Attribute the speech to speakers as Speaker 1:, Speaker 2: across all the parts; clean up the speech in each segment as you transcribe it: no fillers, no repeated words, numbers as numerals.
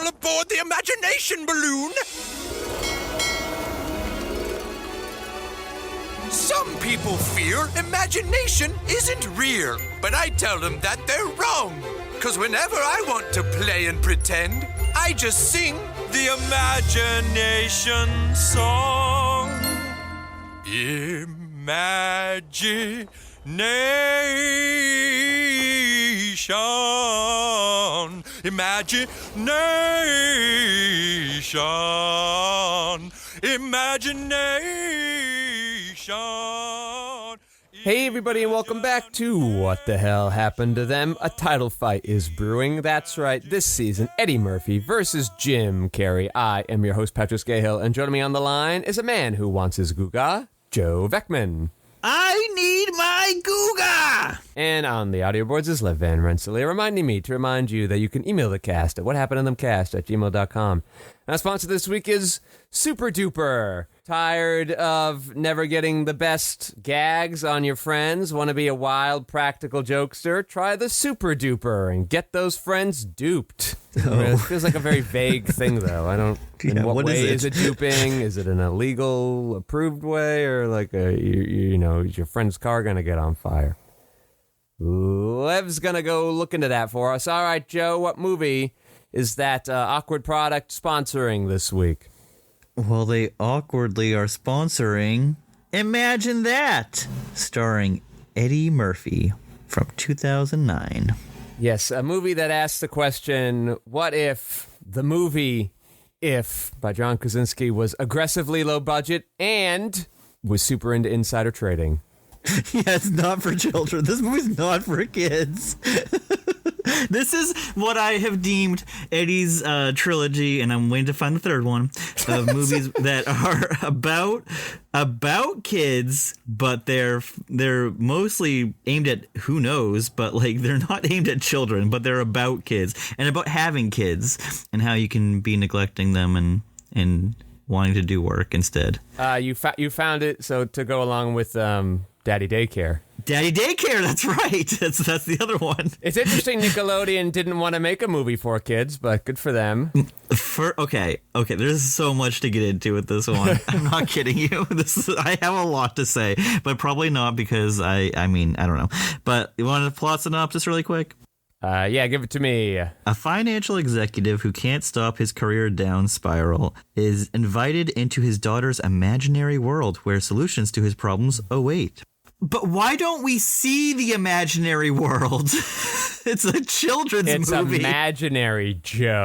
Speaker 1: all aboard the imagination balloon! Some people fear imagination isn't real, but I tell them that they're wrong. 'Cause whenever I want to play and pretend, I just sing the imagination song. Imagination. Imagination. Imagination.
Speaker 2: Hey everybody and welcome back to What the Hell Happened to Them? A title fight is brewing. That's right, this season, Eddie Murphy versus Jim Carrey. I am your host, Patrick Skeyhill, and joining me on the line is a man who wants his googah, Joe Vekeman.
Speaker 3: I need my googah!
Speaker 2: And on the audio boards is Lev Van Rensselaer, reminding me to remind you that you can email the cast at whathappenedtothem@gmail.com. And our sponsor this week is Super Duper. Tired of never getting the best gags on your friends? Want to be a wild, practical jokester? Try the Super Duper and get those friends duped.
Speaker 3: Oh.
Speaker 2: It feels like a very vague thing, though. I don't. In what way is it duping? Is it an illegal, approved way, or like is your friend's car gonna get on fire? Lev's gonna go look into that for us. All right, Joe. What movie is that awkward product sponsoring this week?
Speaker 3: Well, they awkwardly are sponsoring Imagine That, starring Eddie Murphy from 2009.
Speaker 2: Yes, a movie that asks the question, what if the movie If by John Krasinski was aggressively low budget and was super into insider trading?
Speaker 3: Yeah, it's not for children. This movie's not for kids. This is what I have deemed Eddie's trilogy, and I'm waiting to find the third one, of movies that are about kids, but they're mostly aimed at who knows, but like they're not aimed at children, but they're about kids and about having kids and how you can be neglecting them and wanting to do work instead.
Speaker 2: You found it so to go along with Daddy Daycare.
Speaker 3: Daddy Daycare, that's right. That's the other one.
Speaker 2: It's interesting Nickelodeon didn't want to make a movie for kids, but good for them.
Speaker 3: Okay, there's so much to get into with this one. I'm not kidding you. I have a lot to say, but probably not because I don't know. But you want a plot synopsis really quick?
Speaker 2: Yeah, give it to me.
Speaker 3: A financial executive who can't stop his career down spiral is invited into his daughter's imaginary world where solutions to his problems await. But why don't we see the imaginary world? It's a children's movie.
Speaker 2: It's imaginary, Joe.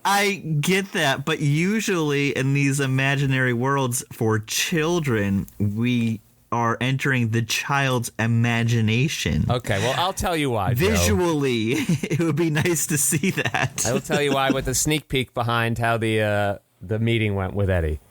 Speaker 3: I get that, but usually in these imaginary worlds for children, we are entering the child's imagination.
Speaker 2: Okay, well, I'll tell you why, Joe.
Speaker 3: Visually, it would be nice to see that.
Speaker 2: I will tell you why with a sneak peek behind how the meeting went with Eddie.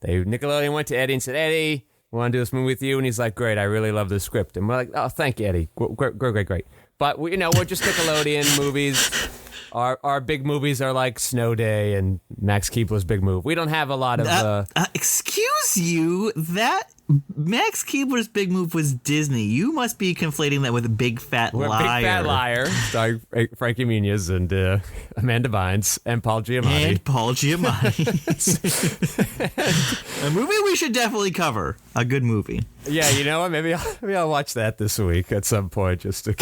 Speaker 2: Nickelodeon went to Eddie and said, Eddie, we want to do this movie with you, and he's like, great, I really love the script. And we're like, oh, thank you, Eddie. Great. But, we're just Nickelodeon movies. Our big movies are like Snow Day and Max Keebler's big move. We don't have a lot of...
Speaker 3: excuse you, that Max Keebler's big move was Disney. You must be conflating that with Big Fat Liar.
Speaker 2: Big Fat Liar, starring Frankie Muniz and Amanda Bynes and Paul Giamatti.
Speaker 3: A movie we should definitely cover. A good movie.
Speaker 2: Yeah, you know what? Maybe I'll watch that this week at some point. Just to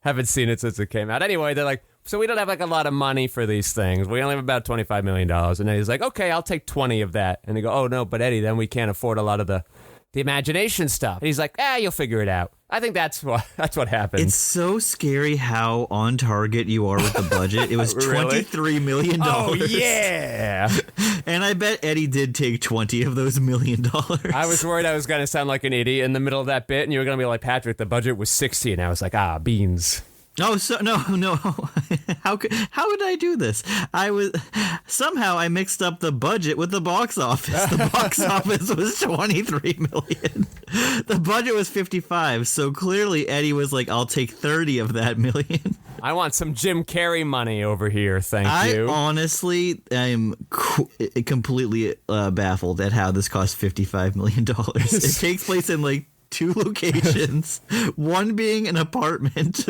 Speaker 2: haven't seen it since it came out. Anyway, they're like, so we don't have like a lot of money for these things. We only have about $25 million. And then he's like, okay, I'll take 20 of that. And they go, oh no, but Eddie, then we can't afford a lot of the imagination stuff. And he's like, you'll figure it out. I think that's what happened.
Speaker 3: It's so scary how on target you are with the budget. It was $23 million.
Speaker 2: Oh, yeah.
Speaker 3: And I bet Eddie did take 20 of those $1 million.
Speaker 2: I was worried I was going to sound like an idiot in the middle of that bit, and you were going to be like, Patrick, the budget was 60. And I was like, beans.
Speaker 3: Oh, so no. How could I do this? Somehow I mixed up the budget with the box office. The box office was $23 million. The budget was $55. So clearly Eddie was like, I'll take 30 of that million.
Speaker 2: I want some Jim Carrey money over here. Thank you.
Speaker 3: I honestly am completely baffled at how this cost $55 million. It takes place in like 2 locations, one being an apartment,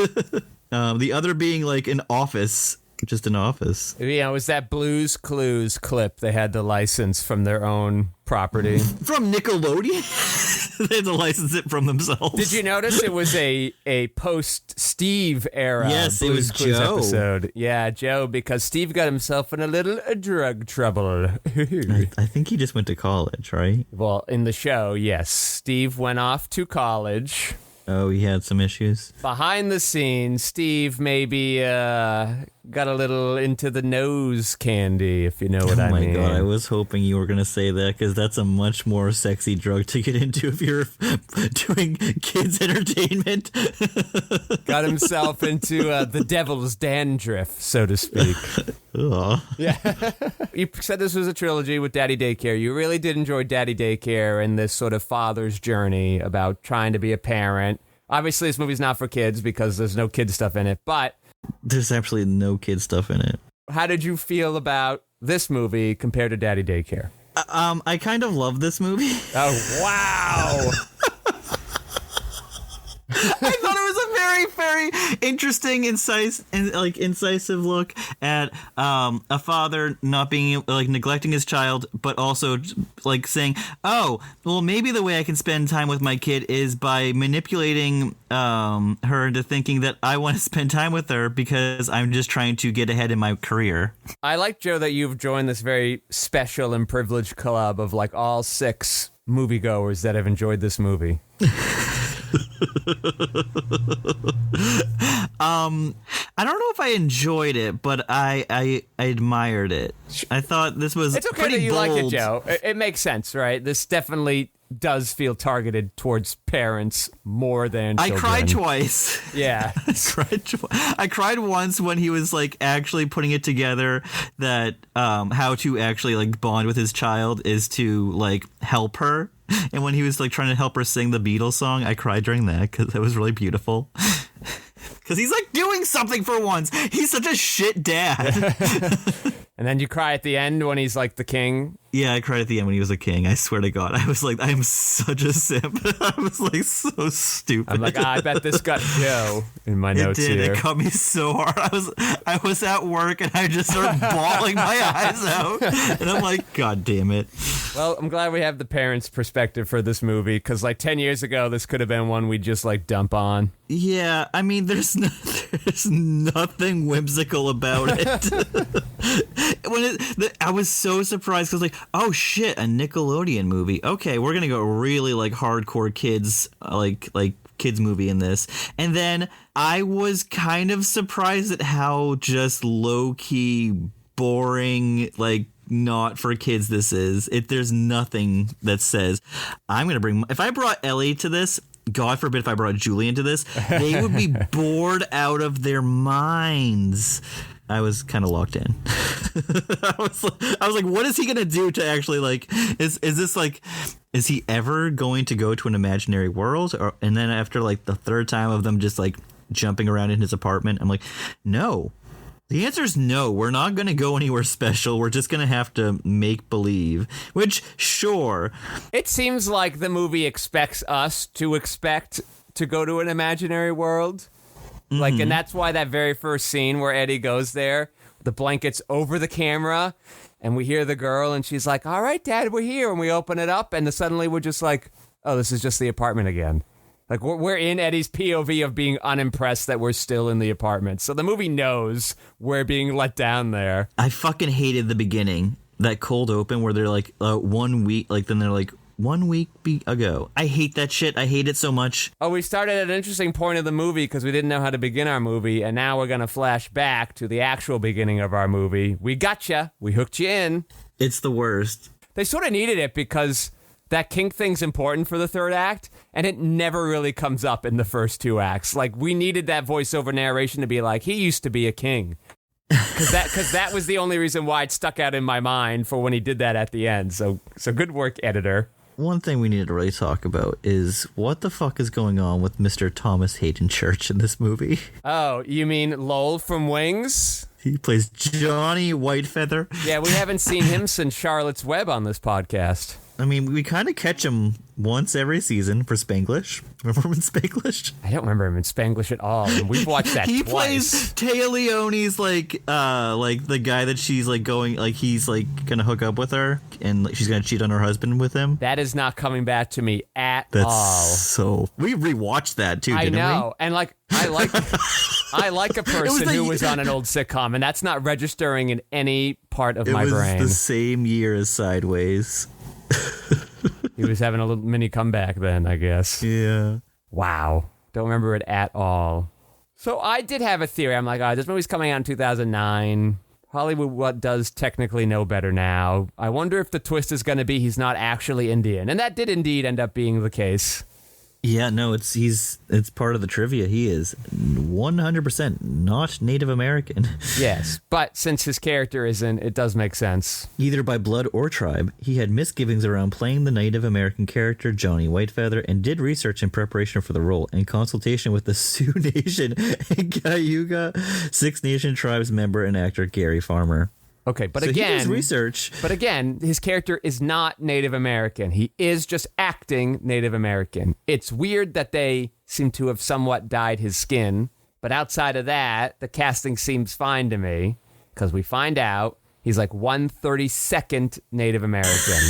Speaker 3: the other being like an office just an office.
Speaker 2: Yeah, it was that Blue's Clues clip they had to license from their own property.
Speaker 3: From Nickelodeon? They had to license it from themselves.
Speaker 2: Did you notice it was a post-Steve era
Speaker 3: Yes,
Speaker 2: Blue's
Speaker 3: it was
Speaker 2: Clues
Speaker 3: Joe.
Speaker 2: episode? Yeah, Joe, because Steve got himself in a little drug trouble.
Speaker 3: I think he just went to college, right?
Speaker 2: Well, in the show, yes. Steve went off to college.
Speaker 3: Oh, he had some issues.
Speaker 2: Behind the scenes, Steve maybe got a little into the nose candy, if you know what I mean.
Speaker 3: Oh my god, I was hoping you were going to say that, because that's a much more sexy drug to get into if you're doing kids' entertainment.
Speaker 2: Got himself into the devil's dandruff, so to speak.
Speaker 3: Ugh.
Speaker 2: Yeah. You said this was a trilogy with Daddy Daycare. You really did enjoy Daddy Daycare and this sort of father's journey about trying to be a parent. Obviously, this movie's not for kids because there's no kid stuff in it, but
Speaker 3: There's absolutely no kid stuff in it.
Speaker 2: how did you feel about this movie compared to Daddy Daycare?
Speaker 3: I kind of love this movie.
Speaker 2: Oh, wow.
Speaker 3: I thought it was a very, very interesting, incisive look at a father not being neglecting his child, but also saying, "Oh, well, maybe the way I can spend time with my kid is by manipulating her into thinking that I want to spend time with her because I'm just trying to get ahead in my career."
Speaker 2: I like, Joe, that you've joined this very special and privileged club of all 6 moviegoers that have enjoyed this movie.
Speaker 3: I don't know if I enjoyed it, but I admired it. I thought this was
Speaker 2: It's okay
Speaker 3: pretty
Speaker 2: that you
Speaker 3: bold.
Speaker 2: liked it, Joe. It makes sense, right? This definitely does feel targeted towards parents more than
Speaker 3: I
Speaker 2: children.
Speaker 3: cried twice.
Speaker 2: Yeah.
Speaker 3: I cried once when he was actually putting it together that how to actually bond with his child is to help her. And when he was trying to help her sing the Beatles song, I cried during that because it was really beautiful. Because he's doing something for once. He's such a shit dad.
Speaker 2: And then you cry at the end when he's the king.
Speaker 3: Yeah, I cried at the end when he was a king. I swear to God. I was I am such a simp. I was so stupid.
Speaker 2: I'm I bet this got Joe in my notes
Speaker 3: It did.
Speaker 2: here.
Speaker 3: It cut me so hard. I was at work and I just started bawling my eyes out. And I'm God damn it.
Speaker 2: Well, I'm glad we have the parents' perspective for this movie because 10 years ago, this could have been one we'd just dump on.
Speaker 3: Yeah, I mean, there's nothing whimsical about it. I was so surprised because oh shit, a Nickelodeon movie. Okay, we're gonna go really hardcore kids kids movie in this. And then I was kind of surprised at how just low key boring not for kids this is. There's nothing that says I'm gonna bring. If I brought Ellie to this, God forbid if I brought Julie into this, they would be bored out of their minds. I was kind of locked in. I was what is he gonna do to actually is this is he ever going to go to an imaginary world? And then after the 3rd time of them just jumping around in his apartment, I'm no. The answer is no. We're not going to go anywhere special. We're just going to have to make believe, which, sure.
Speaker 2: It seems like the movie expects us to expect to go to an imaginary world. And that's why that very first scene where Eddie goes there, the blanket's over the camera, and we hear the girl, and she's like, "All right, Dad, we're here." And we open it up, and suddenly we're just oh, this is just the apartment again. We're in Eddie's POV of being unimpressed that we're still in the apartment. So the movie knows we're being let down there.
Speaker 3: I fucking hated the beginning, that cold open where they're 1 week, then they're 1 week ago. I hate that shit. I hate it so much.
Speaker 2: Oh, we started at an interesting point of the movie because we didn't know how to begin our movie, and now we're going to flash back to the actual beginning of our movie. We gotcha. We hooked you in.
Speaker 3: It's the worst.
Speaker 2: They sort of needed it because that kink thing's important for the 3rd act, and it never really comes up in the first 2 acts. We needed that voiceover narration to be he used to be a king. Because that was the only reason why it stuck out in my mind for when he did that at the end. So good work, editor.
Speaker 3: One thing we need to really talk about is what the fuck is going on with Mr. Thomas Hayden Church in this movie.
Speaker 2: Oh, you mean Lowell from Wings?
Speaker 3: He plays Johnny Whitefeather.
Speaker 2: Yeah, we haven't seen him since Charlotte's Web on this podcast.
Speaker 3: I mean, we kind of catch him once every season for Spanglish. Remember him in Spanglish?
Speaker 2: I don't remember him in Spanglish at all. And we've watched that
Speaker 3: He
Speaker 2: twice.
Speaker 3: plays Taya Leone's like the guy that she's like going, like he's like gonna hook up with her, and like, she's gonna cheat on her husband with him.
Speaker 2: That is not coming back to me at
Speaker 3: That's
Speaker 2: all.
Speaker 3: so. We rewatched that too, didn't
Speaker 2: know, and like I like a person who was on an old sitcom, and that's not registering in any part of my brain.
Speaker 3: It was the same year as Sideways.
Speaker 2: He was having a little mini comeback then, I guess.
Speaker 3: Yeah.
Speaker 2: Wow. Don't remember it at all. So I did have a theory. I'm like, this movie's coming out in 2009. Hollywood does technically know better now. I wonder if the twist is going to be he's not actually Indian. And that did indeed end up being the case.
Speaker 3: Yeah, no, it's part of the trivia. He is 100% not Native American.
Speaker 2: Yes, but since his character isn't, it does make sense.
Speaker 3: Either by blood or tribe, he had misgivings around playing the Native American character Johnny Whitefeather and did research in preparation for the role in consultation with the Sioux Nation and Cayuga Six Nation Tribes member and actor Gary Farmer.
Speaker 2: Okay, but
Speaker 3: so
Speaker 2: again,
Speaker 3: he does research.
Speaker 2: But again, his character is not Native American. He is just acting Native American. It's weird that they seem to have somewhat dyed his skin, but outside of that, the casting seems fine to me because we find out he's like 1/32nd Native American.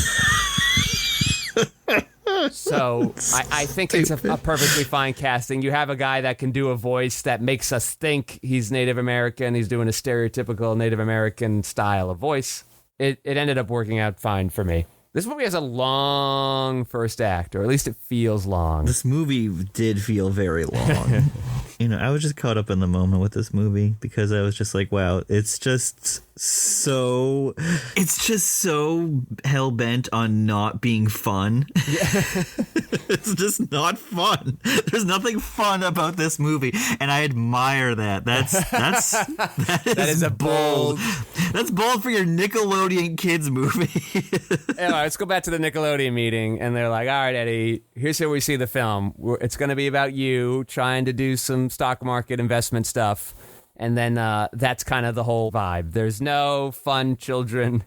Speaker 2: So I think it's a perfectly fine casting. You have a guy that can do a voice that makes us think he's Native American. He's doing a stereotypical Native American style of voice. It ended up working out fine for me. This movie has a long first act, or at least it feels long.
Speaker 3: This movie did feel very long. I was just caught up in the moment with this movie because I was just like, wow, it's just so hell bent on not being fun. Yeah. It's just not fun. There's nothing fun about this movie, and I admire that. That is a bold. That's bold for your Nickelodeon kids movie.
Speaker 2: Anyway, let's go back to the Nickelodeon meeting, and they're like, all right, Eddie, here's how we see the film. It's going to be about you trying to do some stock market investment stuff, and then that's kind of the whole vibe. There's no fun children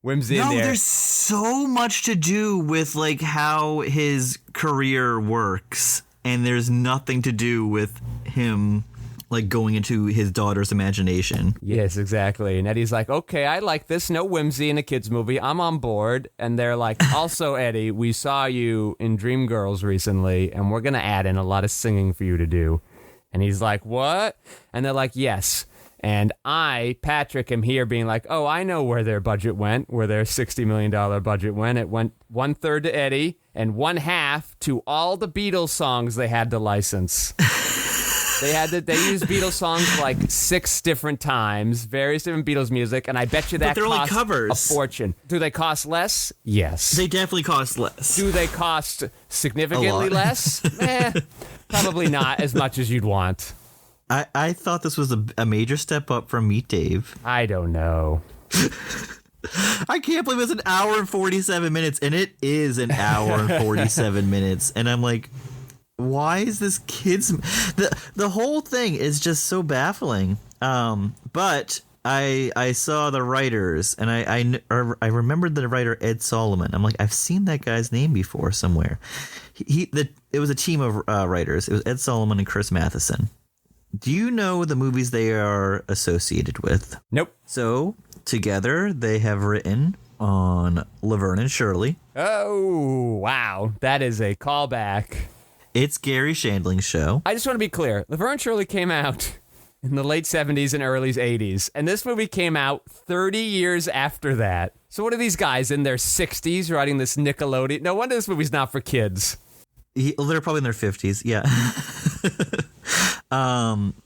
Speaker 2: whimsy in there.
Speaker 3: No, there's so much to do with like how his career works, and there's nothing to do with him like going into his daughter's imagination.
Speaker 2: Yes, exactly. And Eddie's like, okay, I like this. No whimsy in a kid's movie. I'm on board. And they're like, also, Eddie, we saw you in Dreamgirls recently, and we're going to add in a lot of singing for you to do. And he's like, what? And they're like, yes. And I, Patrick, am here being like, oh, I know where their budget went, where their $60 million budget went. It went 1/3 to Eddie and 1/2 to all the Beatles songs they had to license. They used Beatles songs like 6 different times, various different Beatles music, and I bet you that costs a fortune. Do they cost less? Yes.
Speaker 3: They definitely cost less.
Speaker 2: Do they cost significantly less? Probably not as much as you'd want.
Speaker 3: I thought this was a major step up from Meet Dave.
Speaker 2: I don't know.
Speaker 3: I can't believe it's an hour and 47 minutes, and it is an hour and 47 minutes, and I'm like, why is this kid's... The whole thing is just so baffling. But I saw the writers, and I remembered the writer Ed Solomon. I'm like, I've seen that guy's name before somewhere. It was a team of writers. It was Ed Solomon and Chris Matheson. Do you know the movies they are associated with?
Speaker 2: Nope.
Speaker 3: So, together, they have written on Laverne and Shirley.
Speaker 2: Oh, wow. That is a callback.
Speaker 3: It's Gary Shandling's show.
Speaker 2: I just want to be clear. Laverne and Shirley came out in the late 70s and early 80s, and this movie came out 30 years after that. So what are these guys in their 60s writing this Nickelodeon? No wonder this movie's not for kids.
Speaker 3: They're probably in their 50s, yeah.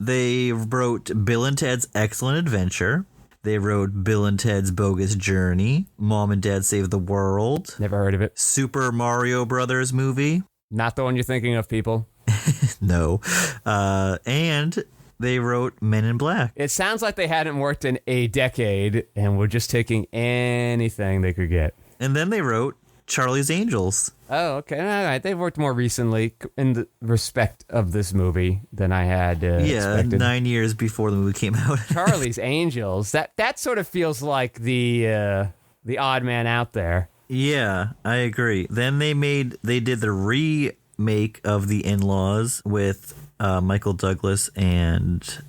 Speaker 3: They wrote Bill and Ted's Excellent Adventure. They wrote Bill and Ted's Bogus Journey, Mom and Dad Save the World.
Speaker 2: Never heard of it.
Speaker 3: Super Mario Brothers movie.
Speaker 2: Not the one you're thinking of, people.
Speaker 3: No. And they wrote Men in Black.
Speaker 2: It sounds like they hadn't worked in a decade and were just taking anything they could get.
Speaker 3: And then they wrote Charlie's Angels.
Speaker 2: Oh, okay. All right. They've worked more recently in the respect of this movie than I had expected.
Speaker 3: 9 years before the movie came out.
Speaker 2: Charlie's Angels. That sort of feels like the odd man out there.
Speaker 3: Yeah, I agree. Then they did the remake of The In-Laws with Michael Douglas and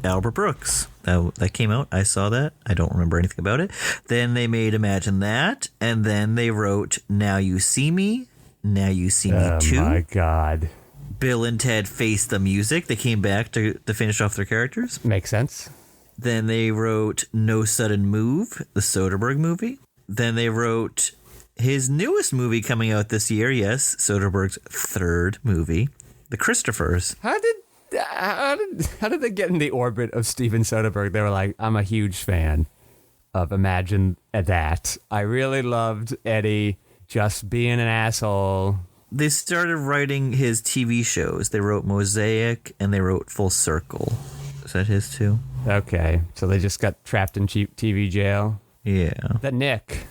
Speaker 3: Albert Brooks. That came out. I saw that. I don't remember anything about it. Then they made Imagine That, and then they wrote Now You See Me, Now You See Me Too.
Speaker 2: Oh my God.
Speaker 3: Bill and Ted Face the Music. They came back to finish off their characters.
Speaker 2: Makes sense.
Speaker 3: Then they wrote No Sudden Move, the Soderbergh movie. Then they wrote his newest movie coming out this year. Yes, Soderbergh's third movie, The Christophers.
Speaker 2: How did they get in the orbit of Steven Soderbergh? They were like, I'm a huge fan of Imagine That. I really loved Eddie just being an asshole.
Speaker 3: They started writing his TV shows. They wrote Mosaic and they wrote Full Circle. Is that his too?
Speaker 2: Okay, so they just got trapped in cheap TV jail.
Speaker 3: Yeah.
Speaker 2: The Nick.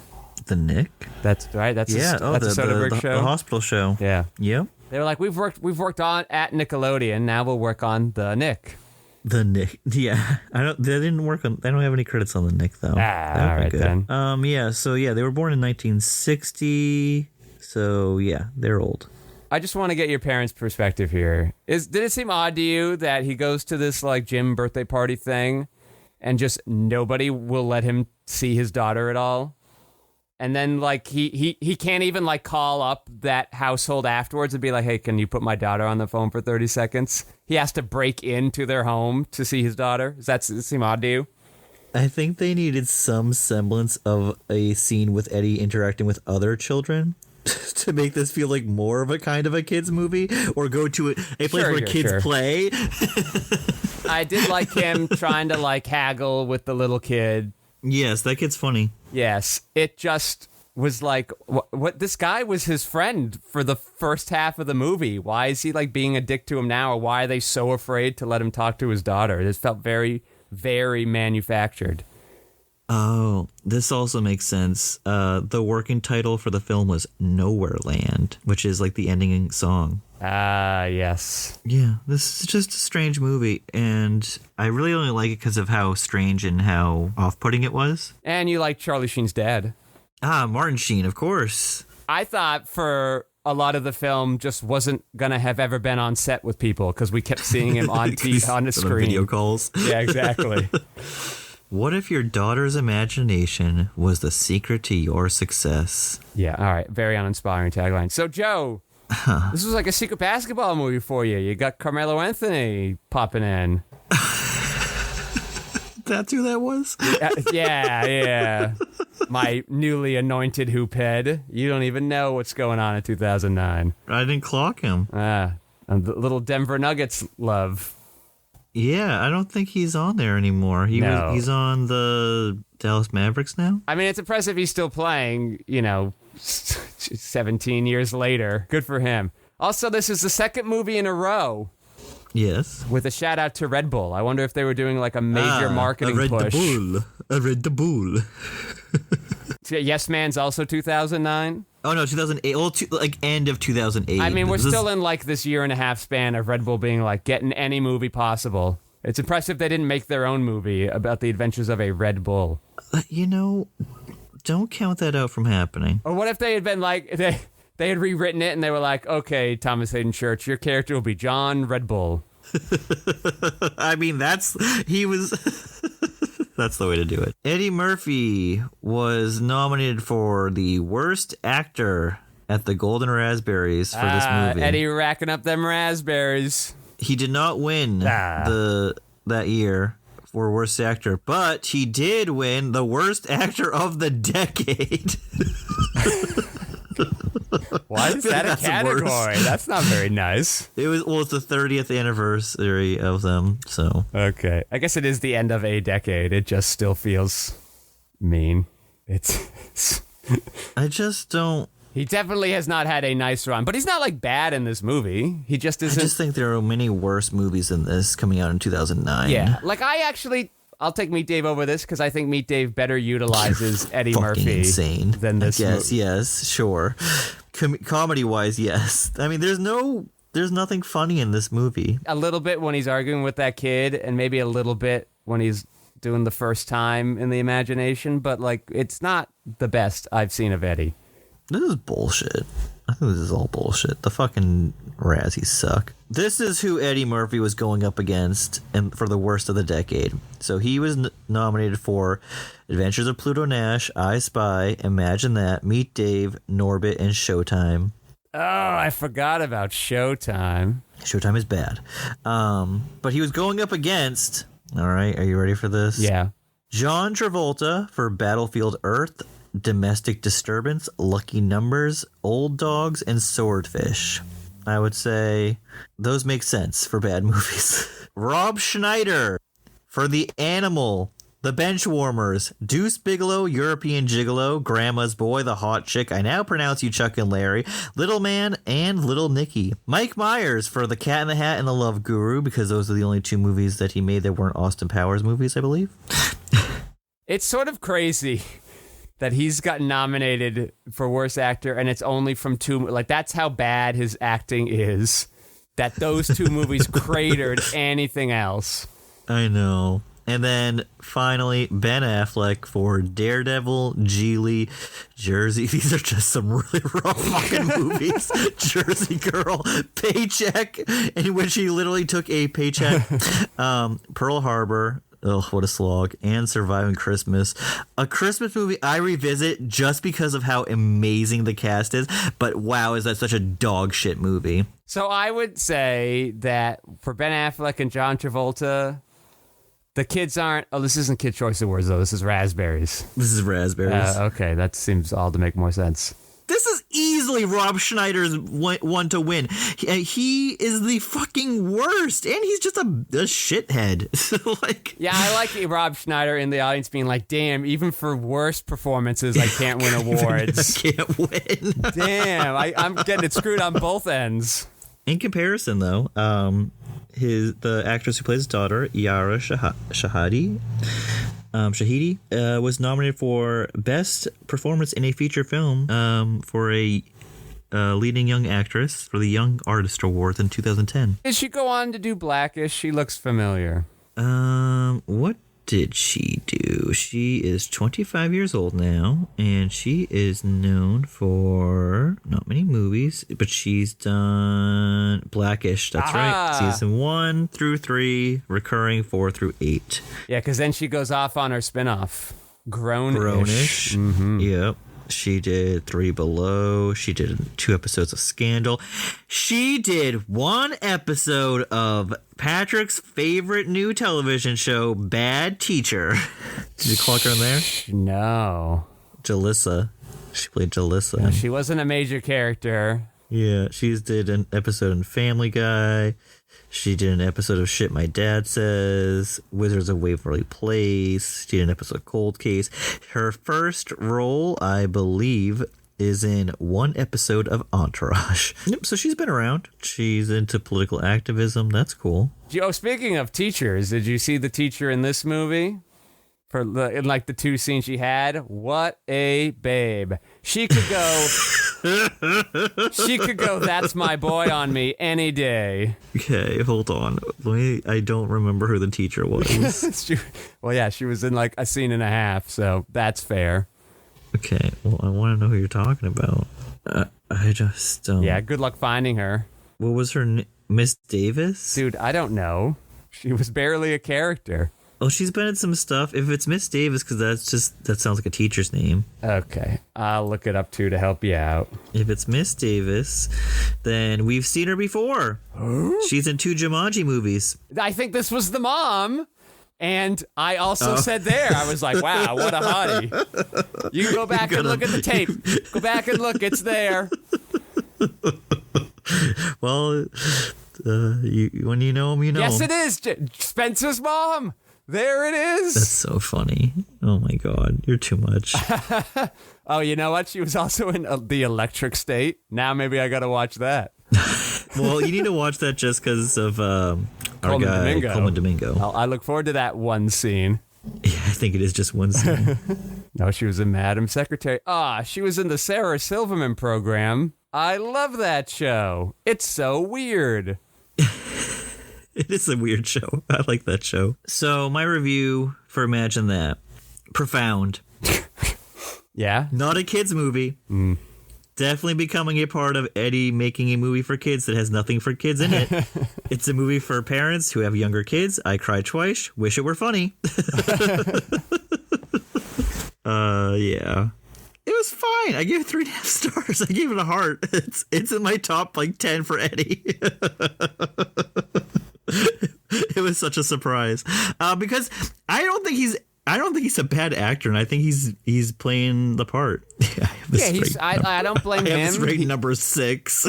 Speaker 3: The Nick?
Speaker 2: That's right. That's
Speaker 3: yeah.
Speaker 2: that's a Soderbergh show.
Speaker 3: The hospital show.
Speaker 2: Yeah.
Speaker 3: Yep.
Speaker 2: They were like, we've worked on at Nickelodeon. Now we'll work on the Nick.
Speaker 3: The Nick. Yeah. They didn't work on. They don't have any credits on the Nick though.
Speaker 2: All right then.
Speaker 3: Yeah. So yeah, they were born in 1960. So yeah, they're old.
Speaker 2: I just want to get your parents' perspective here. Did it seem odd to you that he goes to this like gym birthday party thing and just nobody will let him see his daughter at all? And then like he can't even like call up that household afterwards and be like, hey, can you put my daughter on the phone for 30 seconds? He has to break into their home to see his daughter. Does it seem odd to you?
Speaker 3: I think they needed some semblance of a scene with Eddie interacting with other children to make this feel like more of a kind of a kids movie, or go to a place where kids play.
Speaker 2: I did like him trying to like haggle with the little kid.
Speaker 3: Yes, that kid's funny.
Speaker 2: Yes, it just was like, what this guy was his friend for the first half of the movie. Why is he like being a dick to him now? Or why are they so afraid to let him talk to his daughter? It just felt very, very manufactured.
Speaker 3: Oh, this also makes sense. The working title for the film was Nowhere Land, which is like the ending song.
Speaker 2: Ah, yes.
Speaker 3: Yeah, this is just a strange movie, and I really only like it because of how strange and how off-putting it was.
Speaker 2: And you like Charlie Sheen's dad.
Speaker 3: Ah, Martin Sheen, of course.
Speaker 2: I thought for a lot of the film just wasn't going to have ever been on set with people because we kept seeing him on the screen.
Speaker 3: Video calls.
Speaker 2: Yeah, exactly.
Speaker 3: What if your daughter's imagination was the secret to your success?
Speaker 2: Yeah, all right. Very uninspiring tagline. So, Joe, this was like a secret basketball movie for you. You got Carmelo Anthony popping in.
Speaker 3: That's who that was?
Speaker 2: Yeah. My newly anointed hoop head. You don't even know what's going on in 2009.
Speaker 3: I didn't clock him.
Speaker 2: And the little Denver Nuggets love.
Speaker 3: Yeah, I don't think he's on there anymore. He's on the Dallas Mavericks now.
Speaker 2: I mean, it's impressive he's still playing, 17 years later. Good for him. Also, this is the second movie in a row.
Speaker 3: Yes.
Speaker 2: With a shout out to Red Bull. I wonder if they were doing like a major marketing push.
Speaker 3: I read the bull.
Speaker 2: Yes Man's also 2009.
Speaker 3: Oh no, 2008. Well, end of 2008.
Speaker 2: I mean, we're still in like this year and a half span of Red Bull being like getting any movie possible. It's impressive they didn't make their own movie about the adventures of a Red Bull.
Speaker 3: Don't count that out from happening.
Speaker 2: Or what if they had been like they had rewritten it and they were like, okay, Thomas Hayden Church, your character will be John Red Bull.
Speaker 3: I mean, that's the way to do it. Eddie Murphy was nominated for the worst actor at the Golden Raspberries for this movie.
Speaker 2: Eddie racking up them raspberries.
Speaker 3: He did not win that year for worst actor, but he did win the worst actor of the decade.
Speaker 2: Why is that a category? That's not very nice.
Speaker 3: It's the 30th anniversary of them, so.
Speaker 2: Okay. I guess it is the end of a decade. It just still feels mean.
Speaker 3: I just don't.
Speaker 2: He definitely has not had a nice run, but he's not like bad in this movie. He just isn't.
Speaker 3: I just think there are many worse movies than this coming out in 2009.
Speaker 2: Yeah. Like I'll take Meet Dave over this because I think Meet Dave better utilizes Eddie Murphy
Speaker 3: insane.
Speaker 2: Than this movie.
Speaker 3: Yes, sure. Comedy-wise, yes. I mean, there's nothing funny in this movie.
Speaker 2: A little bit when he's arguing with that kid, and maybe a little bit when he's doing the first time in the imagination, but like it's not the best I've seen of Eddie.
Speaker 3: This is bullshit. I think this is all bullshit. The fucking Razzies suck. This is who Eddie Murphy was going up against and for the worst of the decade. So he was nominated for Adventures of Pluto Nash, I Spy, Imagine That, Meet Dave, Norbit, and Showtime.
Speaker 2: Oh, I forgot about Showtime.
Speaker 3: Showtime is bad. But he was going up against, all right, are you ready for this?
Speaker 2: Yeah.
Speaker 3: John Travolta for Battlefield Earth, Domestic Disturbance, Lucky Numbers, Old Dogs, and Swordfish. I would say those make sense for bad movies. Rob Schneider for The Animal, The Benchwarmers, Deuce Bigalow, European Gigolo, Grandma's Boy, The Hot Chick, I Now Pronounce You Chuck and Larry, Little Man, and Little Nicky. Mike Myers for The Cat in the Hat and The Love Guru, because those are the only two movies that he made that weren't Austin Powers movies, I believe.
Speaker 2: It's sort of crazy that he's gotten nominated for Worst Actor, and it's only from two. Like, that's how bad his acting is, that those two movies cratered anything else.
Speaker 3: I know. And then finally, Ben Affleck for Daredevil, Geely, Jersey. These are just some really rough fucking movies. Jersey Girl, Paycheck, in which he literally took a paycheck. Pearl Harbor. Oh, what a slog. And Surviving Christmas. A Christmas movie I revisit just because of how amazing the cast is. But wow, is that such a dog shit movie.
Speaker 2: So I would say that for Ben Affleck and John Travolta, the kids aren't... Oh, this isn't Kid Choice Awards, though. This is Raspberries.
Speaker 3: This is Raspberries.
Speaker 2: Okay, that seems all to make more sense.
Speaker 3: This is easily Rob Schneider's one to win. He is the fucking worst, and he's just a shithead. So, like,
Speaker 2: yeah, I like Rob Schneider in the audience being like, "Damn, even for worst performances, I can't win awards.
Speaker 3: I can't win.
Speaker 2: Damn, I'm getting it screwed on both ends."
Speaker 3: In comparison, though, the actress who plays his daughter, Yara Shahidi, was nominated for Best Performance in a Feature Film for a leading young actress for the Young Artist Awards in 2010.
Speaker 2: Did she go on to do Blackish? She looks familiar.
Speaker 3: What did she do? She is 25 years old now, and she is known for not many movies, but she's done Blackish. That's right. Season 1 through 3, recurring 4 through 8.
Speaker 2: Yeah, because then she goes off on her spinoff, Grownish.
Speaker 3: Mm-hmm. Yep. She did 3 Below. She did 2 episodes of Scandal. She did 1 episode of Patrick's favorite new television show, Bad Teacher. Did you clock her in there?
Speaker 2: No.
Speaker 3: Jalissa. She played Jalissa.
Speaker 2: No, she wasn't a major character.
Speaker 3: Yeah, she did an episode in Family Guy. She did an episode of Shit My Dad Says, Wizards of Waverly Place. She did an episode of Cold Case. Her first role, I believe, is in 1 episode of Entourage. Yep, so she's been around. She's into political activism. That's cool.
Speaker 2: Oh, speaking of teachers, did you see the teacher in this movie? In like the 2 scenes she had? What a babe. She could go... She could go, "That's my boy" on me any day.
Speaker 3: Okay, hold on. I don't remember who the teacher was.
Speaker 2: Well, yeah, she was in like a scene and a half, so that's fair.
Speaker 3: Okay, well, I want to know who you're talking about. I just don't...
Speaker 2: Yeah, good luck finding her.
Speaker 3: What was her name? Miss Davis?
Speaker 2: Dude, I don't know. She was barely a character.
Speaker 3: Oh, she's been in some stuff. If it's Miss Davis, because that sounds like a teacher's name.
Speaker 2: Okay, I'll look it up too to help you out.
Speaker 3: If it's Miss Davis, then we've seen her before. She's in 2 Jumanji movies.
Speaker 2: I think this was the mom. And I also said there, I was like, wow, what a hottie. You can go back and look at the tape. Go back and look, it's there.
Speaker 3: Well, when you know him, you know.
Speaker 2: Yes, it is. Spencer's mom. There it is.
Speaker 3: That's so funny. Oh, my God. You're too much.
Speaker 2: Oh, you know what? She was also in The Electric State. Now maybe I got to watch that.
Speaker 3: Well, you need to watch that just because of our guy, Coleman Domingo.
Speaker 2: I look forward to that one scene.
Speaker 3: Yeah, I think it is just one scene.
Speaker 2: No, she was in Madam Secretary. She was in the Sarah Silverman program. I love that show. It's so weird.
Speaker 3: It is a weird show. I like that show. So my review for Imagine That. Profound.
Speaker 2: Yeah?
Speaker 3: Not a kids movie. Definitely becoming a part of Eddie making a movie for kids that has nothing for kids in it. It's a movie for parents who have younger kids. I cried twice. Wish it were funny. Yeah. It was fine. I gave it 3.5 stars. I gave it a heart. It's in my top 10 for Eddie. It was such a surprise. Because I don't think he's a bad actor, and I think he's playing the part.
Speaker 2: I don't blame him.
Speaker 3: This rate number 6.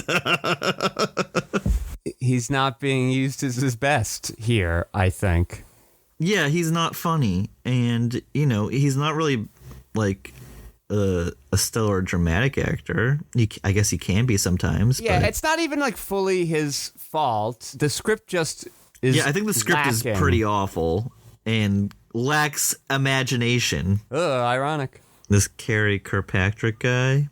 Speaker 2: He's not being used as his best here, I think.
Speaker 3: Yeah, he's not funny, and he's not really a stellar dramatic actor. I guess he can be sometimes.
Speaker 2: Yeah,
Speaker 3: but
Speaker 2: it's not even fully his fault. The script just is.
Speaker 3: Yeah, I think the script is pretty awful and lacks imagination.
Speaker 2: Ironic.
Speaker 3: This Carey Kirkpatrick guy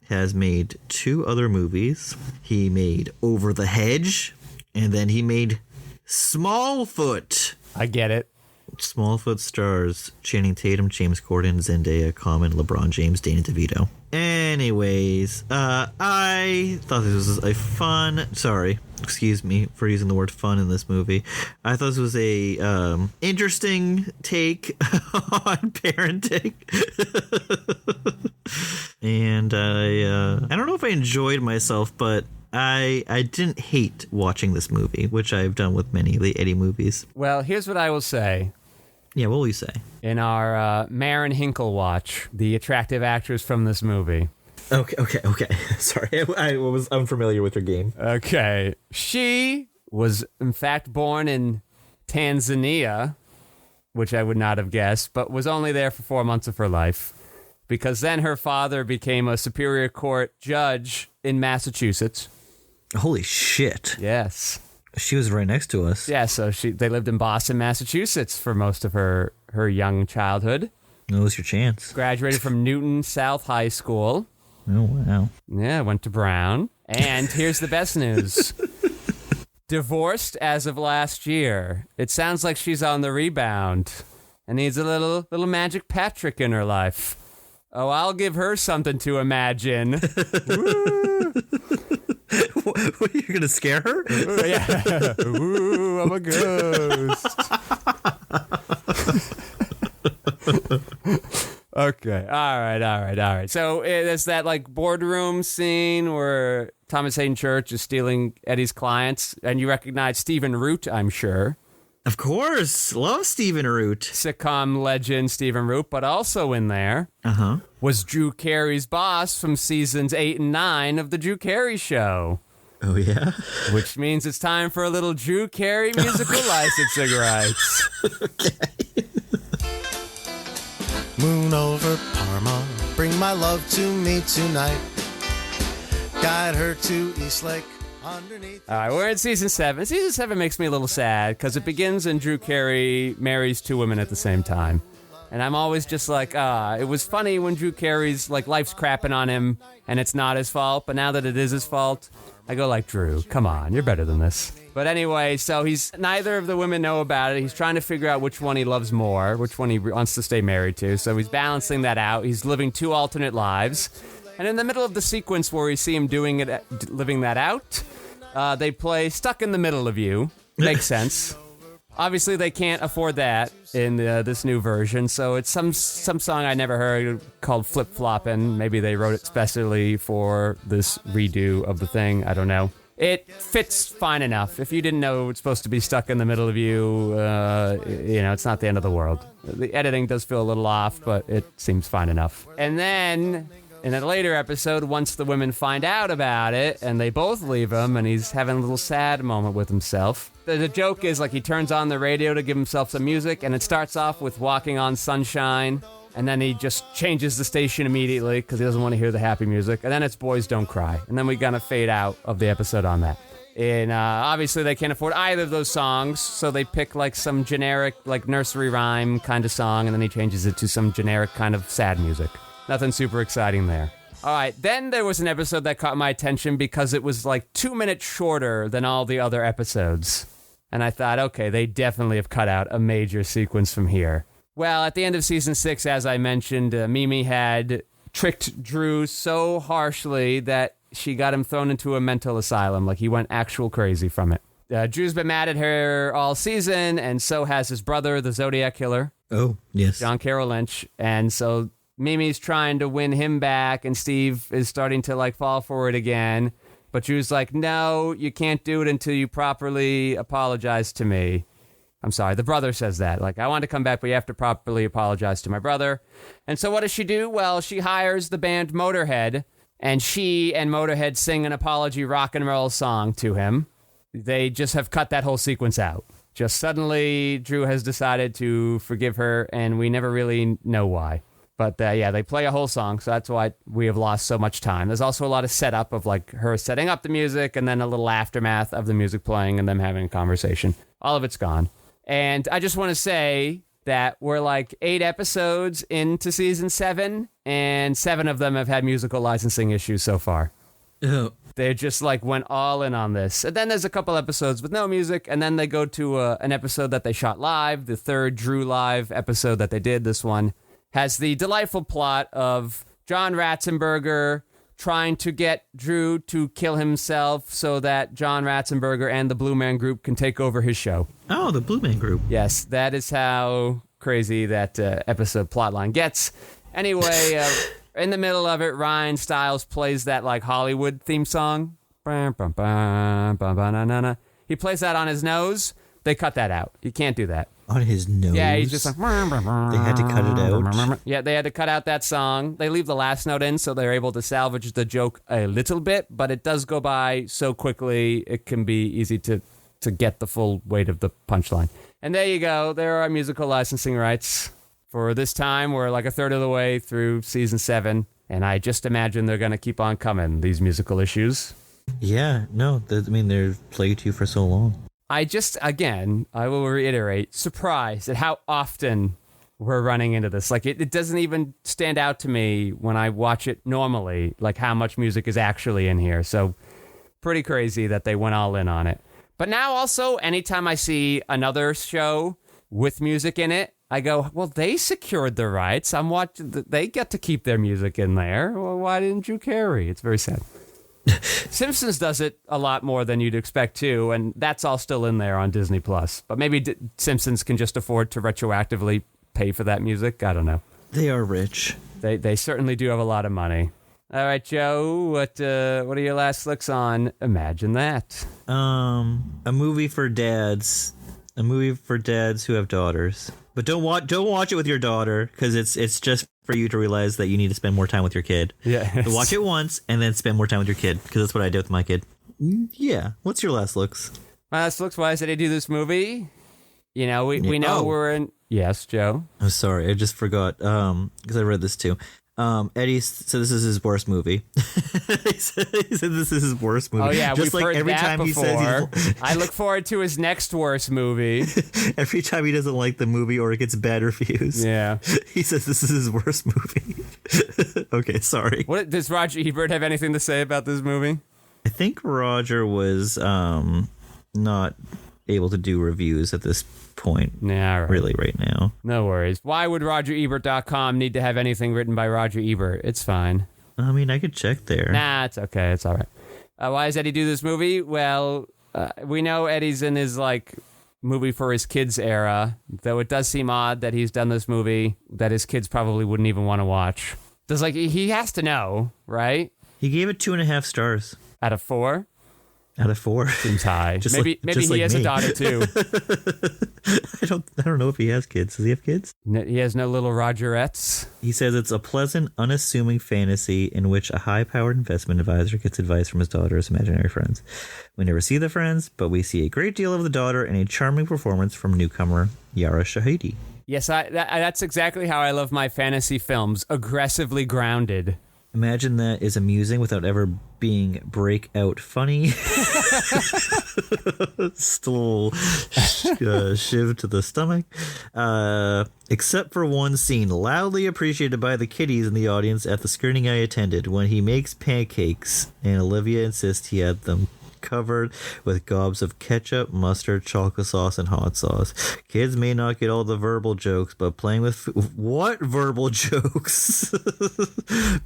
Speaker 3: has made 2 other movies. He made Over the Hedge, and then he made Smallfoot.
Speaker 2: I get it.
Speaker 3: Smallfoot stars Channing Tatum, James Corden, Zendaya, Common, LeBron James, Danny DeVito. Anyways, I thought this was a fun... Sorry, excuse me for using the word fun in this movie. I thought this was a interesting take on parenting. And I don't know if I enjoyed myself, but I didn't hate watching this movie, which I've done with many of the Eddie movies.
Speaker 2: Well, here's what I will say.
Speaker 3: Yeah, what will you say?
Speaker 2: In our Maren Hinkle watch, the attractive actress from this movie.
Speaker 3: Okay. Sorry, I was unfamiliar with her game.
Speaker 2: Okay. She was, in fact, born in Tanzania, which I would not have guessed, but was only there for 4 months of her life, because then her father became a Superior Court judge in Massachusetts.
Speaker 3: Holy shit.
Speaker 2: Yes.
Speaker 3: She was right next to us.
Speaker 2: Yeah, so they lived in Boston, Massachusetts for most of her young childhood.
Speaker 3: What was your chance?
Speaker 2: Graduated from Newton South High School.
Speaker 3: Oh, wow.
Speaker 2: Yeah, went to Brown. And here's the best news. Divorced as of last year. It sounds like she's on the rebound and needs a little magic Patrick in her life. Oh, I'll give her something to imagine. Woo!
Speaker 3: What, you're going to scare her?
Speaker 2: Ooh, yeah. Ooh, I'm a ghost. Okay. All right. So there's that boardroom scene where Thomas Hayden Church is stealing Eddie's clients, and you recognize Stephen Root, I'm sure.
Speaker 3: Of course. Love Stephen Root.
Speaker 2: Sitcom legend Stephen Root, but also in there was Drew Carey's boss from seasons 8 and 9 of The Drew Carey Show.
Speaker 3: Oh, yeah?
Speaker 2: Which means it's time for a little Drew Carey musical licensing rights.
Speaker 3: Okay.
Speaker 4: Moon over Parma, bring my love to me tonight. Guide her to Eastlake underneath.
Speaker 2: All right, we're in season 7. Season 7 makes me a little sad because it begins and Drew Carey marries 2 women at the same time. And I'm always just like, it was funny when Drew Carey's life's crapping on him and it's not his fault, but now that it is his fault, I go Drew, come on, you're better than this. But anyway, so neither of the women know about it. He's trying to figure out which one he loves more, which one he wants to stay married to. So he's balancing that out. He's living 2 alternate lives. And in the middle of the sequence where we see him living that out, they play Stuck in the Middle of You. Makes sense. Obviously, they can't afford that in this new version, so it's some song I never heard called Flip Floppin'. Maybe they wrote it specially for this redo of the thing. I don't know. It fits fine enough. If you didn't know it's supposed to be Stuck in the Middle of You, it's not the end of the world. The editing does feel a little off, but it seems fine enough. And then, in a later episode, once the women find out about it, and they both leave him, and he's having a little sad moment with himself. The joke is, he turns on the radio to give himself some music, and it starts off with Walking on Sunshine, and then he just changes the station immediately because he doesn't want to hear the happy music, and then it's Boys Don't Cry, and then we gonna fade out of the episode on that. And obviously they can't afford either of those songs, so they pick some generic nursery rhyme kind of song, and then he changes it to some generic kind of sad music. Nothing super exciting there. All right, then there was an episode that caught my attention because it was 2 minutes shorter than all the other episodes. And I thought, okay, they definitely have cut out a major sequence from here. Well, at the end of season 6, as I mentioned, Mimi had tricked Drew so harshly that she got him thrown into a mental asylum. Like, he went actual crazy from it. Drew's been mad at her all season, and so has his brother, the Zodiac Killer.
Speaker 3: Oh, yes.
Speaker 2: John Carroll Lynch. And so Mimi's trying to win him back, and Steve is starting to, like, fall for it again. But Drew's like, no, you can't do it until you properly apologize to me. I'm sorry, the brother says that. Like, I want to come back, but you have to properly apologize to my brother. And so what does she do? Well, she hires the band Motorhead, and she and Motorhead sing an apology rock and roll song to him. They just have cut that whole sequence out. Just suddenly, Drew has decided to forgive her, and we never really know why. But yeah, they play a whole song, so that's why we have lost so much time. There's also a lot of setup of like her setting up the music and then a little aftermath of the music playing and them having a conversation. All of it's gone. And I just want to say that we're like 8 episodes into season 7, and 7 of them have had musical licensing issues so far.
Speaker 3: Oh.
Speaker 2: They just like went all in on this. And then there's a couple episodes with no music, and then they go to an episode that they shot live, the 3rd Drew Live episode that they did. This one has the delightful plot of John Ratzenberger trying to get Drew to kill himself so that John Ratzenberger and the Blue Man Group can take over his show.
Speaker 3: Oh, the Blue Man Group.
Speaker 2: Yes, that is how crazy that episode plotline gets. Anyway, in the middle of it, Ryan Stiles plays that like Hollywood theme song. He plays that on his nose. They cut that out. You can't do that.
Speaker 3: On his nose?
Speaker 2: Yeah, he's just like...
Speaker 3: They had to cut it out?
Speaker 2: Yeah, they had to cut out that song. They leave the last note in, so they're able to salvage the joke a little bit, but it does go by so quickly, it can be easy to get the full weight of the punchline. And there you go. There are musical licensing rights. For this time, we're like a third of the way through season 7, and I just imagine they're going to keep on coming, these musical issues.
Speaker 3: Yeah, no, they've plagued you for so long.
Speaker 2: I will reiterate, surprised at how often we're running into this. Like, it doesn't even stand out to me when I watch it normally, like how much music is actually in here. So pretty crazy that they went all in on it. But now also, anytime I see another show with music in it, I go, well, they secured the rights. They get to keep their music in there. Well, why didn't you, Carey? It's very sad. Simpsons does it a lot more than you'd expect too, and that's all still in there on Disney Plus. But maybe Simpsons can just afford to retroactively pay for that music. I don't know.
Speaker 3: They are rich.
Speaker 2: They certainly do have a lot of money. All right, Joe, what are your last looks on Imagine That?
Speaker 3: A movie for dads. A movie for dads who have daughters. But don't watch it with your daughter, because it's just for you to realize that you need to spend more time with your kid.
Speaker 2: Yeah.
Speaker 3: So watch it once and then spend more time with your kid, because that's what I did with my kid. Yeah. What's your last looks?
Speaker 2: My last looks, why did I do this movie? You know, we know we're in... Yes, Joe?
Speaker 3: I'm sorry, I just forgot, because I read this too. Eddie said this is his worst movie. he said this is his worst movie.
Speaker 2: Oh yeah,
Speaker 3: just
Speaker 2: we've
Speaker 3: like
Speaker 2: heard
Speaker 3: every
Speaker 2: that
Speaker 3: time
Speaker 2: before.
Speaker 3: He says
Speaker 2: I look forward to his next worst movie.
Speaker 3: Every time he doesn't like the movie or it gets bad reviews,
Speaker 2: Yeah.
Speaker 3: he says this is his worst movie. Okay, sorry.
Speaker 2: What does Roger Ebert have anything to say about this movie?
Speaker 3: I think Roger was not able to do reviews at this point.
Speaker 2: Yeah, right.
Speaker 3: Really right now.
Speaker 2: No worries. Why would RogerEbert.com need to have anything written by Roger Ebert? It's fine.
Speaker 3: I mean, I could check there.
Speaker 2: Nah, it's okay. It's all right. Why does Eddie do this movie? Well, we know Eddie's in his like movie for his kids era, though it does seem odd that he's done this movie that his kids probably wouldn't even want to watch. Does like he has to know, right?
Speaker 3: He gave it 2.5 stars
Speaker 2: Out of 4?
Speaker 3: out of 4.
Speaker 2: Seems high. maybe
Speaker 3: just
Speaker 2: he
Speaker 3: like
Speaker 2: has
Speaker 3: me.
Speaker 2: a daughter too.
Speaker 3: I don't know if he has kids. Does he have kids?
Speaker 2: He has no little Rogerettes.
Speaker 3: He says it's a pleasant, unassuming fantasy in which a high-powered investment advisor gets advice from his daughter's imaginary friends. We never see the friends, but we see a great deal of the daughter and a charming performance from newcomer Yara Shahidi.
Speaker 2: Yes, that's exactly how I love my fantasy films. Aggressively grounded.
Speaker 3: Imagine That is amusing without ever being breakout funny. Still shiv to the stomach. Except for one scene loudly appreciated by the kiddies in the audience at the screening I attended when he makes pancakes and Olivia insists he had them covered with gobs of ketchup, mustard, chocolate sauce, and hot sauce. Kids may not get all the verbal jokes, but playing with what verbal jokes?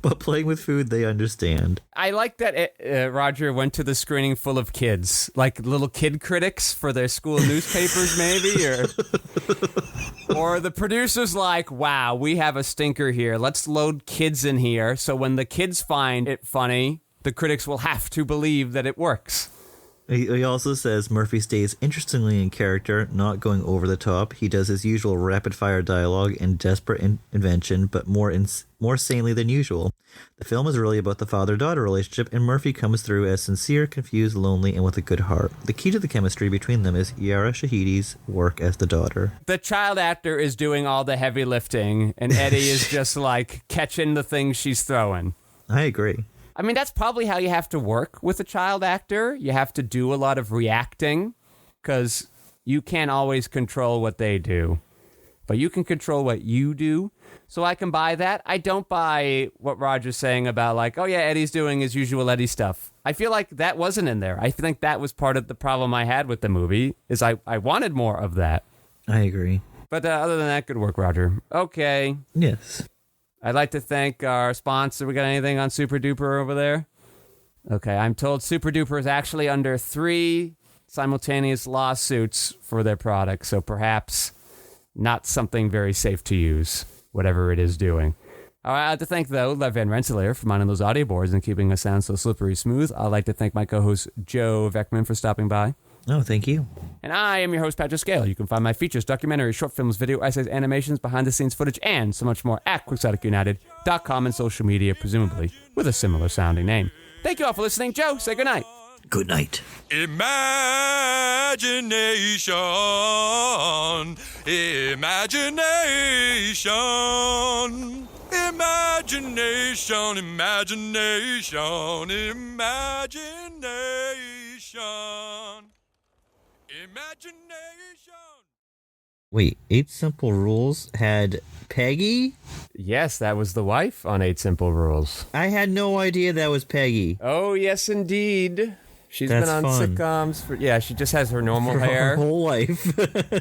Speaker 3: But playing with food, they understand.
Speaker 2: I like that Roger went to the screening full of kids, like little kid critics for their school newspapers, maybe, or the producer's like, wow, we have a stinker here. Let's load kids in here, so when the kids find it funny, the critics will have to believe that it works.
Speaker 3: He also says Murphy stays interestingly in character, not going over the top. He does his usual rapid-fire dialogue and desperate invention, but more sanely than usual. The film is really about the father-daughter relationship, and Murphy comes through as sincere, confused, lonely, and with a good heart. The key to the chemistry between them is Yara Shahidi's work as the daughter.
Speaker 2: The child actor is doing all the heavy lifting, and Eddie is just like catching the things she's throwing.
Speaker 3: I agree.
Speaker 2: I mean, that's probably how you have to work with a child actor. You have to do a lot of reacting because you can't always control what they do, but you can control what you do. So I can buy that. I don't buy what Roger's saying about like, oh yeah, Eddie's doing his usual Eddie stuff. I feel like that wasn't in there. I think that was part of the problem I had with the movie is I wanted more of that.
Speaker 3: I agree.
Speaker 2: But other than that, good work, Roger. Okay.
Speaker 3: Yes.
Speaker 2: I'd like to thank our sponsor. We got anything on Super Duper over there? Okay, I'm told Super Duper is actually under 3 simultaneous lawsuits for their product, so perhaps not something very safe to use, whatever it is doing. All right, I'd like to thank, though, Lev Van Rensselaer for minding those audio boards and keeping us sound so slippery smooth. I'd like to thank my co-host, Joe Vekeman, for stopping by.
Speaker 3: Oh, thank you.
Speaker 2: And I am your host, Patrick Scale. You can find my features, documentaries, short films, video essays, animations, behind-the-scenes footage, and so much more at QuixoticUnited.com and social media, presumably with a similar sounding name. Thank you all for listening. Joe, say goodnight.
Speaker 3: Good night.
Speaker 1: Imagination, imagination, imagination, imagination, imagination. Imagination.
Speaker 3: Wait, 8 Simple Rules had Peggy?
Speaker 2: Yes, that was the wife on 8 Simple Rules.
Speaker 3: I had no idea that was Peggy.
Speaker 2: Oh, yes, indeed. She's
Speaker 3: That's
Speaker 2: been on
Speaker 3: fun.
Speaker 2: sitcoms for, yeah, she just has her normal hair.
Speaker 3: Her whole life.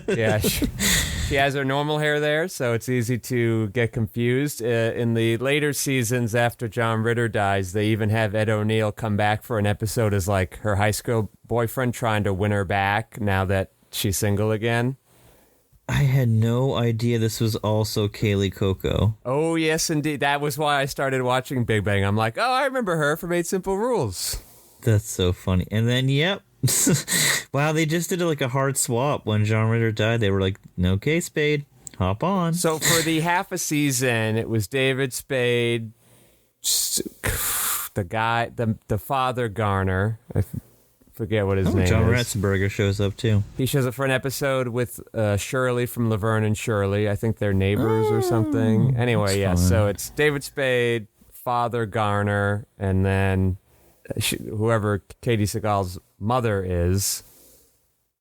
Speaker 2: Yeah, she has her normal hair there, so it's easy to get confused. In the later seasons after John Ritter dies, they even have Ed O'Neill come back for an episode as like her high school boyfriend trying to win her back now that she's single again.
Speaker 3: I had no idea this was also Kaylee Coco.
Speaker 2: Oh, yes, indeed. That was why I started watching Big Bang. I'm like, oh, I remember her from 8 Simple Rules.
Speaker 3: That's so funny. And then, yep. Wow, they just did like a hard swap. When John Ritter died, they were like, okay, Spade, hop on.
Speaker 2: So for the half a season, it was David Spade, the guy, the father Garner. I forget what his name
Speaker 3: John
Speaker 2: is.
Speaker 3: Ratzenberger shows up too.
Speaker 2: He shows up for an episode with Shirley from Laverne and Shirley. I think they're neighbors or something. Anyway, yeah, so it's David Spade, Father Garner, and then whoever Katie Seagal's mother is.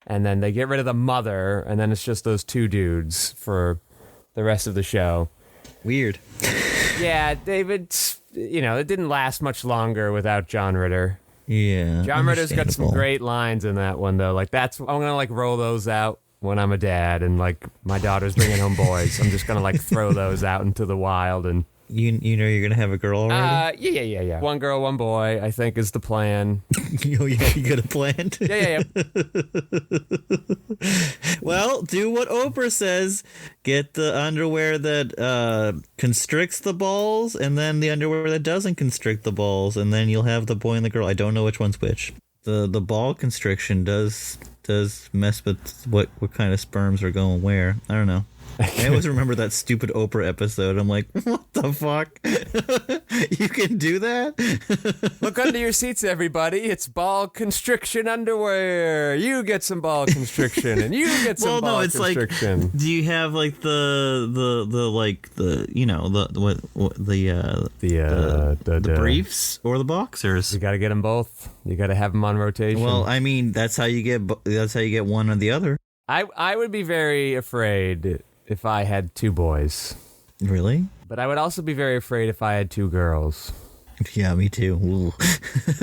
Speaker 2: And then they get rid of the mother, and then it's just those 2 dudes for the rest of the show.
Speaker 3: Weird.
Speaker 2: Yeah, David, it didn't last much longer without John Ritter.
Speaker 3: Yeah.
Speaker 2: John Ritter's got some
Speaker 3: understandable.
Speaker 2: great lines in that one, though. Like, I'm going to, like, roll those out when I'm a dad and, like, my daughter's bringing home boys. I'm just going to, like, throw those out into the wild. And
Speaker 3: You know you're going to have a girl already?
Speaker 2: Yeah. One girl, one boy, I think, is the plan.
Speaker 3: Oh, yeah, you got a plan?
Speaker 2: Yeah.
Speaker 3: Well, do what Oprah says. Get the underwear that constricts the balls, and then the underwear that doesn't constrict the balls, and then you'll have the boy and the girl. I don't know which one's which. The ball constriction does mess with what kind of sperms are going where. I don't know. I always remember that stupid Oprah episode. I'm like, what the fuck? You can do that?
Speaker 2: Look under your seats, everybody. It's ball constriction underwear. You get some ball constriction, and you get some ball constriction.
Speaker 3: Like, do you have like the briefs or the boxers?
Speaker 2: You got to get them both. You got to have them on rotation.
Speaker 3: Well, I mean, that's how you get one or the other.
Speaker 2: I would be very afraid if I had 2 boys.
Speaker 3: Really?
Speaker 2: But I would also be very afraid if I had 2 girls.
Speaker 3: Yeah, me too. Ooh.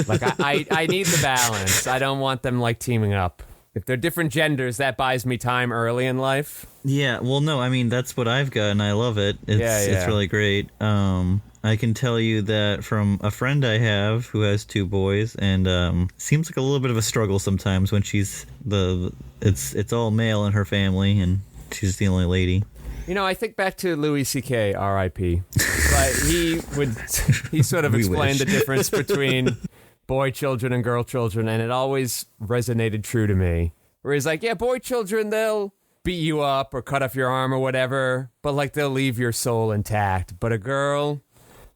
Speaker 2: Like, I need the balance. I don't want them, like, teaming up. If they're different genders, that buys me time early in life.
Speaker 3: Yeah, well, no, I mean, that's what I've got, and I love it. It's really great. I can tell you that from a friend I have who has 2 boys, and seems like a little bit of a struggle sometimes when she's it's all male in her family, and she's the only lady.
Speaker 2: You know, I think back to Louis C.K., R.I.P. But he sort of explained the difference between boy children and girl children, and it always resonated true to me. Where he's like, yeah, boy children, they'll beat you up or cut off your arm or whatever, but, like, they'll leave your soul intact. But a girl,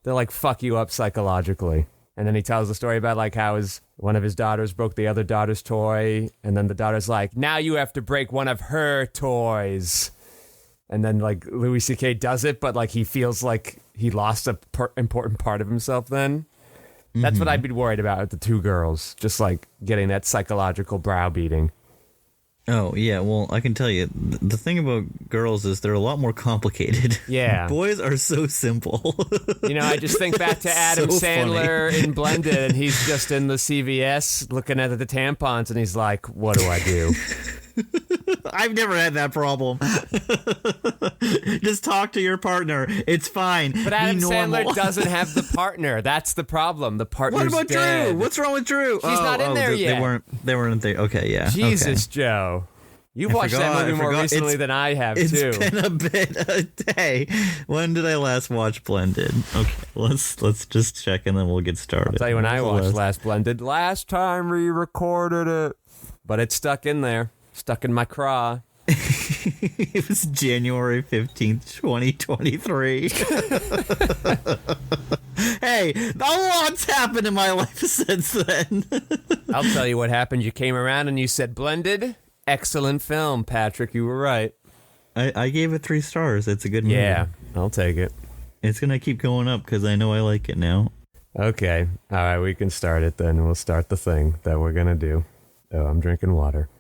Speaker 2: they'll, like, fuck you up psychologically. And then he tells the story about, like, how one of his daughters broke the other daughter's toy, and then the daughter's like, now you have to break one of her toys. And then, like, Louis C.K. does it, but, like, he feels like he lost a important part of himself then. That's what I'd be worried about with the 2 girls, just, like, getting that psychological browbeating.
Speaker 3: Oh, yeah, well, I can tell you, the thing about girls is they're a lot more complicated.
Speaker 2: Yeah.
Speaker 3: Boys are so simple.
Speaker 2: You know, I just think back to Adam
Speaker 3: So
Speaker 2: Sandler in Blended, and he's just in the CVS looking at the tampons, and he's like, what do I do?
Speaker 3: I've never had that problem. Just talk to your partner. It's fine.
Speaker 2: But Adam Sandler doesn't have the partner. That's the problem. The partner's
Speaker 3: What about
Speaker 2: dead.
Speaker 3: Drew? What's wrong with Drew?
Speaker 2: He's not in there yet.
Speaker 3: They weren't there. Okay, yeah.
Speaker 2: Jesus,
Speaker 3: okay.
Speaker 2: Joe. You've watched that movie more recently than I have, too.
Speaker 3: It's been a bit a day. When did I last watch Blended? Okay, let's just check and then we'll get started.
Speaker 2: I'll tell you when I watched last Blended. Last time we recorded it. But it's stuck in there. Stuck in my craw.
Speaker 3: It was January 15th, 2023. Hey, a lot's happened in my life since then.
Speaker 2: I'll tell you what happened. You came around and you said, Blended, excellent film, Patrick. You were right.
Speaker 3: I gave it 3 stars. It's a good movie.
Speaker 2: Yeah, I'll take it.
Speaker 3: It's going to keep going up because I know I like it now.
Speaker 2: Okay. All right, we can start it then. We'll start the thing that we're going to do. Oh, I'm drinking water.